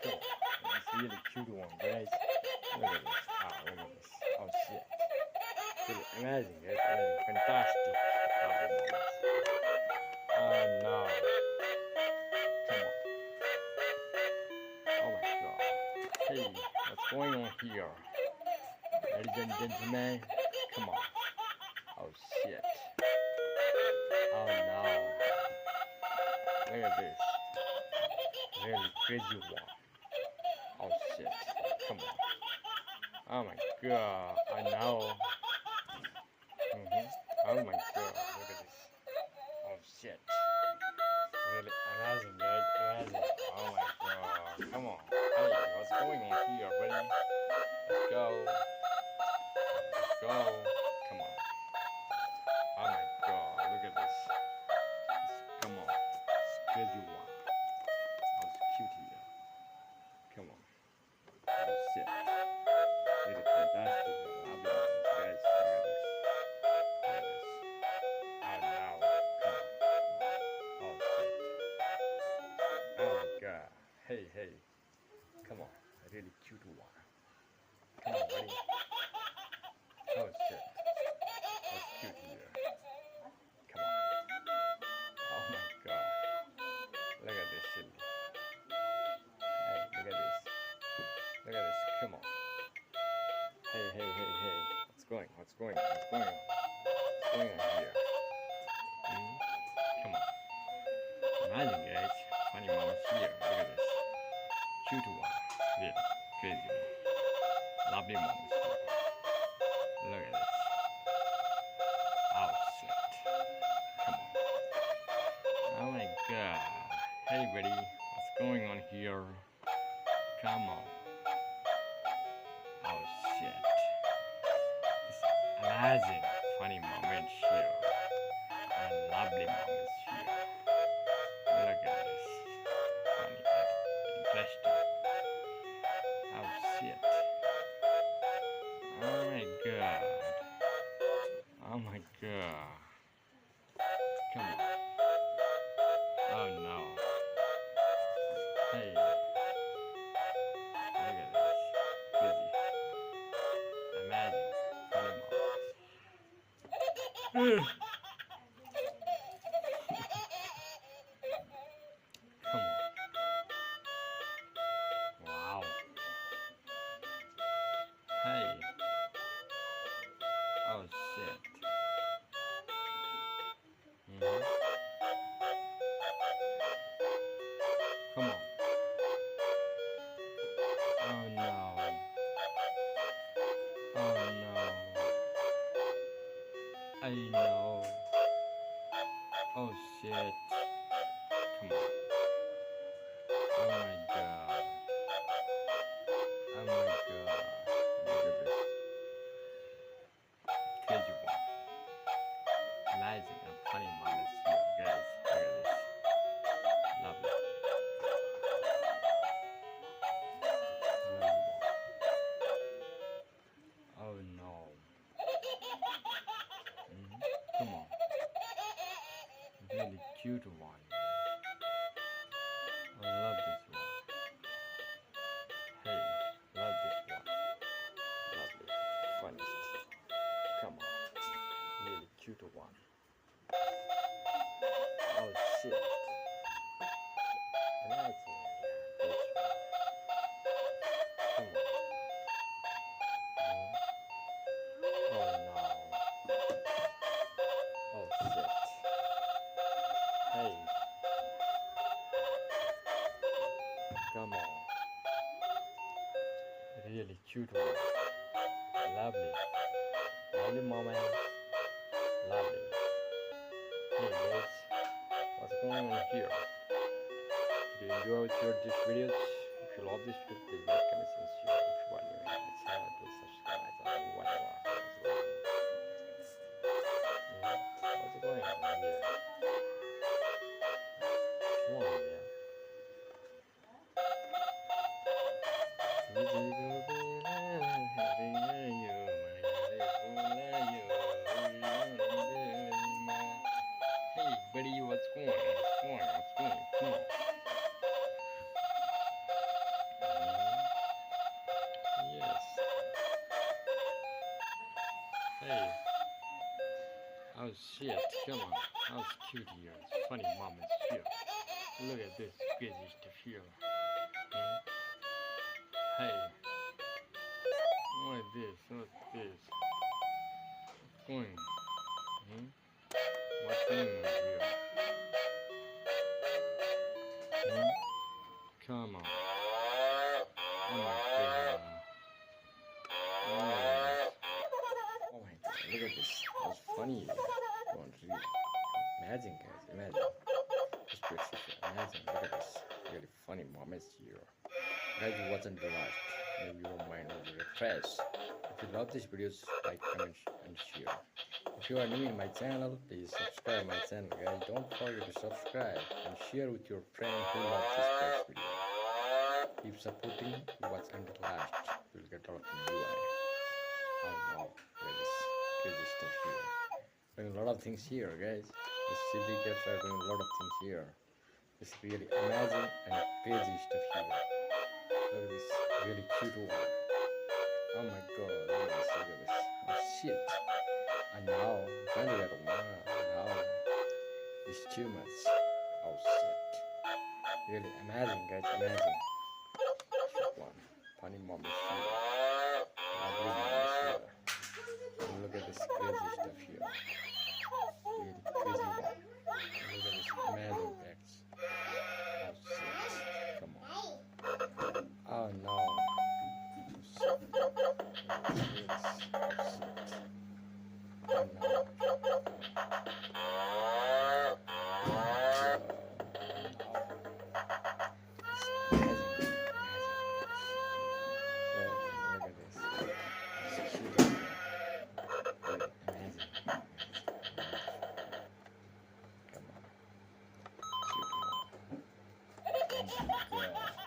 It's really cute one, guys. Look at this. Ah, look at this. Oh shit. Really amazing, guys. Amazing. Fantastic. Lovely moments. Oh no. Come on. Oh my god. Hey, what's going on here? Ladies and gentlemen, come on. Oh shit. Oh no. Look at this. Really crazy one. Oh shit. Come on. Oh my god. I know. Oh my god. Look at this. Oh shit. Really amazing, guys. Amazing. Oh my god. Come on. Hey, what's going on here, buddy? Let's go. Let's go. Come on. Oh my god. Look at this. Come on. It's crazy one. Oh, it's cute here. Come on. Oh shit. Really fantastic. I love it. Guys, look at this. Look at this. Oh no. Come on. Oh shit. Oh my god. Hey, hey. Come on. A really cute one. Come on, buddy. Oh shit. That's cute here. Come on. Oh my god. Look at this silly. Hey, look at this. Look at this. Come on. Hey, hey, hey, hey. What's going? What's going? What's going on? What's going on here? Come on. Imagine, guys. Funny moments here. Look at this. Cute one. Really crazy one. Lovely moments here. Look at this. Oh shit. Come on. Oh my god. Hey buddy. What's going on here? Come on. Oh shit. This amazing funny moments here. And lovely moments here. Look at this. Funny and interesting. Oh shit. Oh my god. Oh my god. Come on. Oh no. Hey. Look at this. Busy. Amazing. Funny moments. Come on. Wow. Hey. Oh shit. Come on. Oh no. Oh no. I know. Oh shit. Come on. Oh my god. Oh my god. Look at this. Crazy one. Amazing and funny moments here, guys. Look at this. Lovely. Lovely one. Oh no. Come on. Really cute one. I love this one. Hey, love this one. Lovely. Funniest. Come on. Really cute one. Oh shit. Amazing. This one. Come on. Oh no. Oh shit. Hey. Come on. Really cute one. Lovely. Lovely moment. Lovely. Hey guys. What's going on here? Do you enjoy this videos? If you love this video, please like, comment, and share. If you are new in my channel, please subscribe and whatever. What's going on here? Come on here. Hey buddy, what's going on? What's going on? What's going on? Come on. Hey. Oh shit, come on. How's cute here? Funny moments here. Look at this crazy stuff here. Hmm? Hey, what is this? What's this? What's going? Hmm? What's going on here? Hmm? Come on. Oh my god. Oh my god, look at this. That's funny. Don't read. Imagine, guys, imagine. Just imagine, look at this. Really funny moments here. Guys, it wasn't the last. Maybe your mind will refresh. If you love these videos, like, comment, and share. If you are new in my channel, please subscribe my channel, guys. Don't forget to subscribe and share with your friend who loves this first video. Keep supporting, watch until last. You'll get a lot of UI. Oh no, there is crazy stuff here. Doing a lot of things here, guys. The silly cats are doing a lot of things here. It's really amazing and crazy stuff here. Look at this really cute one. Oh my god, look at this, look at this. Oh shit. And now, finally got one. Now, it's too much. Oh shit. Really amazing, guys, amazing. Cute one. Funny moments here. Lovely moments here. And look at this crazy stuff here. Really crazy one. And look at this amazing pets. Oh shit. Come on. Oh no. Oh shit. Yes. Oh shit. Oh no. Come on. Cute one. Oh my god.